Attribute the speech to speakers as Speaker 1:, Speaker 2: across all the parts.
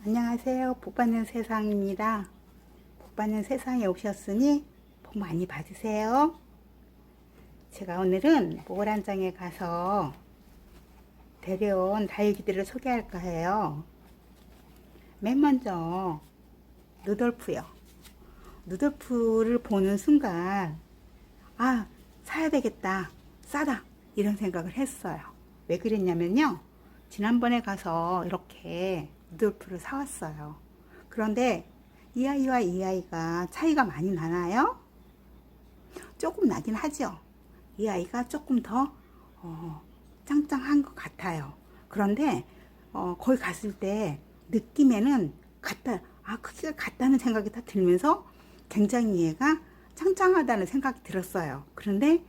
Speaker 1: 안녕하세요. 복 받는 세상입니다. 복 받는 세상에 오셨으니 복 많이 받으세요. 제가 오늘은 모란장에 가서 데려온 다육이들을 소개할까 해요. 맨 먼저 루돌프요. 루돌프를 보는 순간 사야 되겠다, 싸다, 이런 생각을 했어요. 왜 그랬냐면요, 지난번에 가서 이렇게 루돌프를 사왔어요. 그런데 이 아이와 이 아이가 차이가 많이 나나요? 조금 나긴 하죠. 이 아이가 조금 더 짱짱한 것 같아요. 그런데 거기 갔을 때 느낌에는 크기가 같다는 생각이 다 들면서 굉장히 얘가 짱짱하다는 생각이 들었어요. 그런데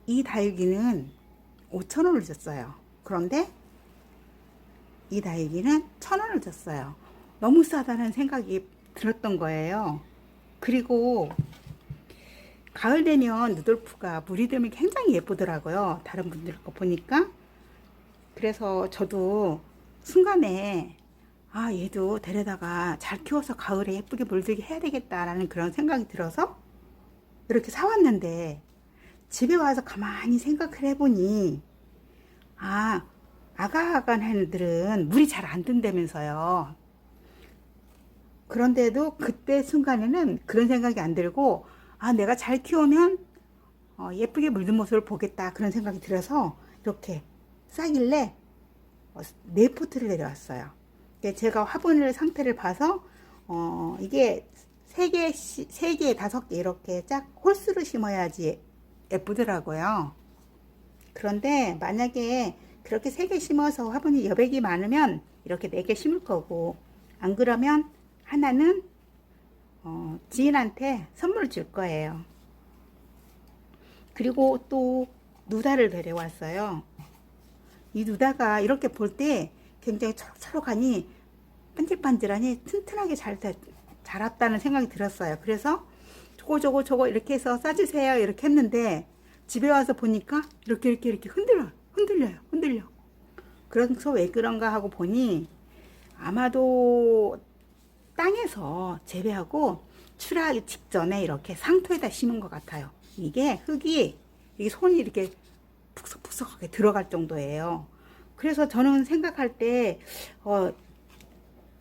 Speaker 1: 이 다육이는 5,000원을 줬어요. 그런데 이 다육이는 1,000원을 줬어요. 너무 싸다는 생각이 들었던 거예요. 그리고 가을 되면 루돌프가 물이 들면 굉장히 예쁘더라고요. 다른 분들 거 보니까. 그래서 저도 순간에 얘도 데려다가 잘 키워서 가을에 예쁘게 물들게 해야 되겠다라는 그런 생각이 들어서 이렇게 사왔는데, 집에 와서 가만히 생각을 해보니 아가아간 애들은 물이 잘 안 든다면서요. 그런데도 그때 순간에는 그런 생각이 안 들고, 내가 잘 키우면 예쁘게 물든 모습을 보겠다, 그런 생각이 들어서 이렇게 싸길래 4포트를 데려왔어요. 제가 화분을 상태를 봐서 이게 3개, 3개, 5개 이렇게 짝 홀수로 심어야지 예쁘더라고요. 그런데 만약에 그렇게 3개 심어서 화분이 여백이 많으면 이렇게 4개 심을 거고, 안 그러면 하나는 지인한테 선물을 줄 거예요. 그리고 또 누다를 데려왔어요. 이 누다가 이렇게 볼 때 굉장히 초록초록하니 반질반질하니 튼튼하게 잘 자랐다는 생각이 들었어요. 그래서 저거 이렇게 해서 싸주세요 이렇게 했는데, 집에 와서 보니까 이렇게 흔들려. 그래서 왜 그런가 하고 보니 아마도 땅에서 재배하고 출하하기 직전에 이렇게 상토에다 심은 것 같아요. 이게 흙이, 이게 손이 이렇게 푹석푹석하게 들어갈 정도예요. 그래서 저는 생각할 때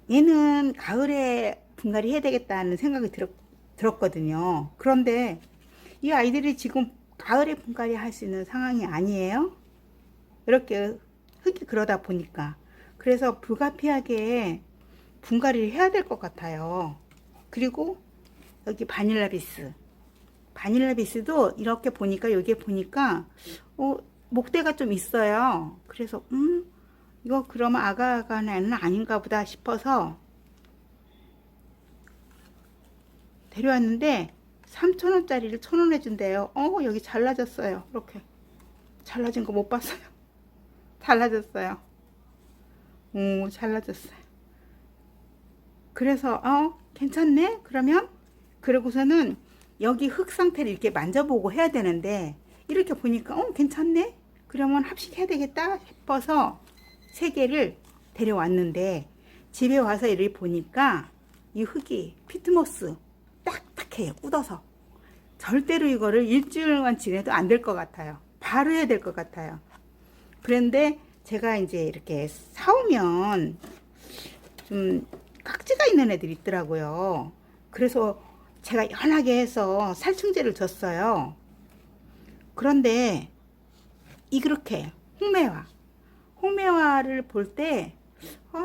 Speaker 1: 얘는 가을에 분갈이 해야 되겠다는 생각이 들었거든요. 그런데 이 아이들이 지금 가을에 분갈이 할 수 있는 상황이 아니에요. 이렇게 흙이 그러다 보니까. 그래서 불가피하게 분갈이를 해야 될 것 같아요. 그리고 여기 바닐라비스도 이렇게 보니까, 여기에 보니까 목대가 좀 있어요. 그래서 이거 그러면 아가아가는 애는 아닌가 보다 싶어서 데려왔는데 3,000원짜리를 1,000원 해준대요. 여기 잘라졌어요. 이렇게 잘라진 거 못 봤어요. 잘라졌어요. 잘라졌어요. 그래서 괜찮네? 그러고서는 여기 흙 상태를 이렇게 만져보고 해야 되는데, 이렇게 보니까 괜찮네? 그러면 합식해야 되겠다 싶어서 3개를 데려왔는데, 집에 와서 이렇게 보니까 이 흙이 피트모스 딱딱해요. 굳어서 절대로 이거를 일주일만 지내도 안 될 것 같아요. 바로 해야 될 것 같아요. 그런데 제가 이제 이렇게 사오면 좀 깍지가 있는 애들이 있더라고요. 그래서 제가 연하게 해서 살충제를 줬어요. 그런데 이렇게 홍매화를 볼 때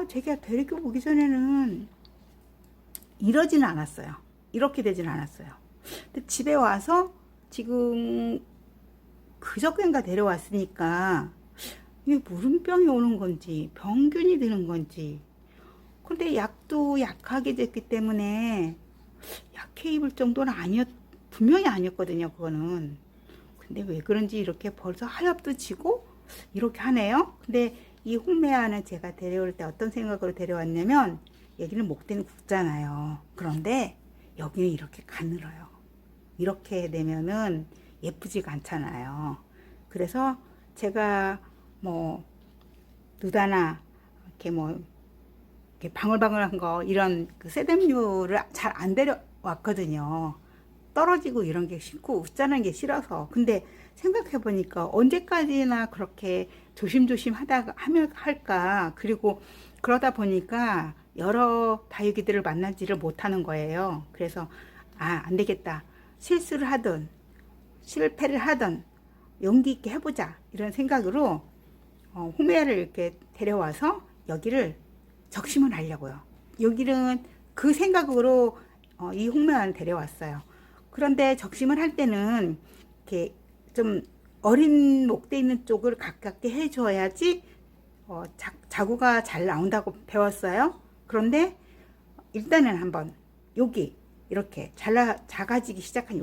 Speaker 1: 제가 데리고 오기 전에는 이러지는 않았어요. 이렇게 되지는 않았어요. 근데 집에 와서 지금 그저께인가 데려왔으니까 이게 무름병이 오는 건지 병균이 드는 건지. 근데 약도 약하게 됐기 때문에 약해 입을 정도는 분명히 아니었거든요, 그거는. 근데 왜 그런지 이렇게 벌써 하엽도 지고 이렇게 하네요. 근데 이 홍매화는 제가 데려올 때 어떤 생각으로 데려왔냐면, 여기는 목대는 굵잖아요. 그런데 여기는 이렇게 가늘어요. 이렇게 되면은 예쁘지가 않잖아요. 그래서 제가 누다나 이렇게 이렇게 방울방울한 거 이런 그 세담류를 잘 안 데려왔거든요. 떨어지고 이런 게 싫고 웃자는 게 싫어서. 근데 생각해 보니까 언제까지나 그렇게 조심조심 하다가 하면 할까. 그리고 그러다 보니까 여러 다육이들을 만나지를 못하는 거예요. 그래서 안 되겠다. 실수를 하든 실패를 하든 용기 있게 해보자 이런 생각으로 홍매화를 이렇게 데려와서 여기를 적심을 하려고요. 여기는 그 생각으로 이 홍매화를 데려왔어요. 그런데 적심을 할 때는 이렇게 좀 어린 목대 있는 쪽을 가깝게 해줘야지 자구가 잘 나온다고 배웠어요. 그런데 일단은 한번 여기 이렇게 작아지기 시작한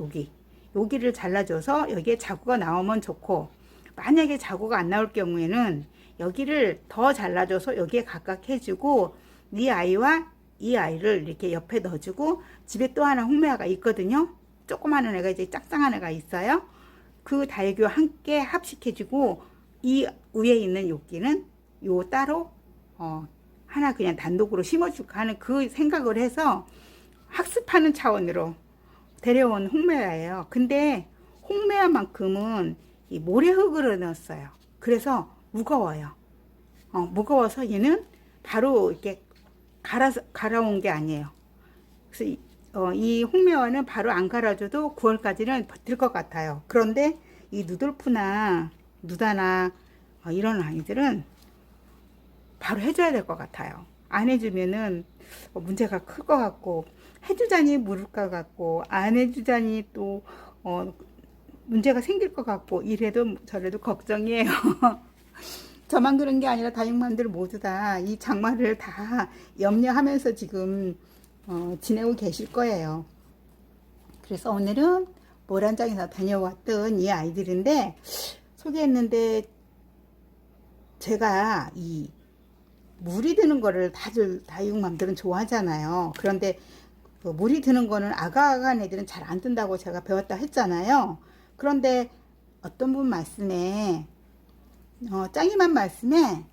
Speaker 1: 여기를 잘라줘서 여기에 자구가 나오면 좋고, 만약에 자구가 안 나올 경우에는 여기를 더 잘라줘서 여기에 가깝게 해주고 이 아이와 이 아이를 이렇게 옆에 넣어주고, 집에 또 하나 홍매화가 있거든요. 조그마한 애가 이제 짝짱한 애가 있어요. 그 다육이와 함께 합식해주고 이 위에 있는 여기는 요 따로 하나 그냥 단독으로 심어줄까 하는 그 생각을 해서 학습하는 차원으로 데려온 홍매화예요. 근데 홍매화만큼은 이 모래흙을 넣었어요. 그래서 무거워요. 무거워서 얘는 바로 이렇게 갈아온 게 아니에요. 그래서 이 홍매화는 바로 안 갈아줘도 9월까지는 버틸 것 같아요. 그런데 이 누돌프나 누다나 이런 아이들은 바로 해줘야 될 것 같아요. 안 해주면은 문제가 클 것 같고, 해주자니 물을 것 같고, 안 해주자니 또 문제가 생길 것 같고, 이래도 저래도 걱정이에요. 저만 그런 게 아니라 다육맘들 모두 다 이 장마를 다 염려하면서 지금 지내고 계실 거예요. 그래서 오늘은 모란장에서 다녀왔던 이 아이들인데 소개했는데, 제가 이 물이 드는 거를 다들 다육맘들은 좋아하잖아요. 그런데 그 물이 드는 거는 아가아가한 애들은 잘 안 든다고 제가 배웠다 했잖아요. 그런데 어떤 분 말씀에 짱이만 말씀에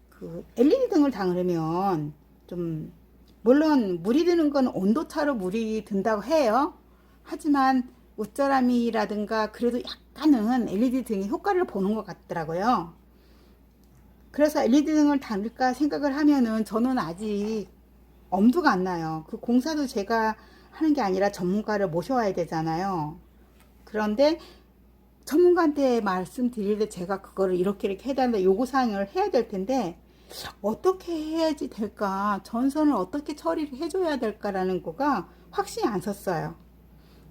Speaker 1: 그 LED 등을 당으면 좀, 물론 물이 드는 건 온도차로 물이 든다고 해요. 하지만 웃자람이라든가 그래도 약간은 LED 등이 효과를 보는 것 같더라고요. 그래서 LED 등을 달을까 생각을 하면은 저는 아직 엄두가 안 나요. 그 공사도 제가 하는 게 아니라 전문가를 모셔와야 되잖아요. 그런데 전문가한테 말씀드릴 때 제가 그거를 이렇게 해달라 요구사항을 해야 될 텐데, 어떻게 해야지 될까, 전선을 어떻게 처리를 해줘야 될까라는 거가 확신이 안 섰어요.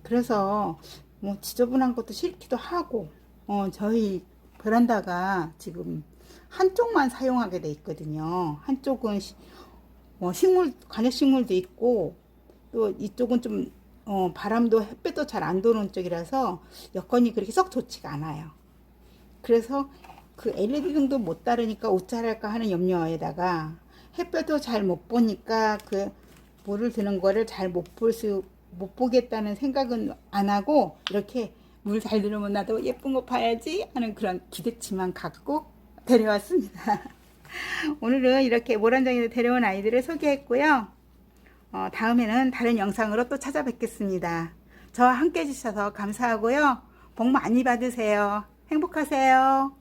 Speaker 1: 그래서 뭐 지저분한 것도 싫기도 하고, 저희 베란다가 지금 한쪽만 사용하게 돼 있거든요. 한쪽은 식물, 관엽식물도 있고, 또 이쪽은 좀 바람도 햇볕도 잘 안 도는 쪽이라서 여건이 그렇게 썩 좋지가 않아요. 그래서 그 LED 등도 못 다르니까 어쩌랄까 하는 염려에다가 햇볕도 잘 못 보니까 그 물을 드는 거를 잘 못 보겠다는 생각은 안 하고, 이렇게 물 잘 들으면 나도 예쁜 거 봐야지 하는 그런 기대치만 갖고 데려왔습니다. 오늘은 이렇게 모란장에서 데려온 아이들을 소개했고요. 다음에는 다른 영상으로 또 찾아뵙겠습니다. 저와 함께 해주셔서 감사하고요. 복 많이 받으세요. 행복하세요.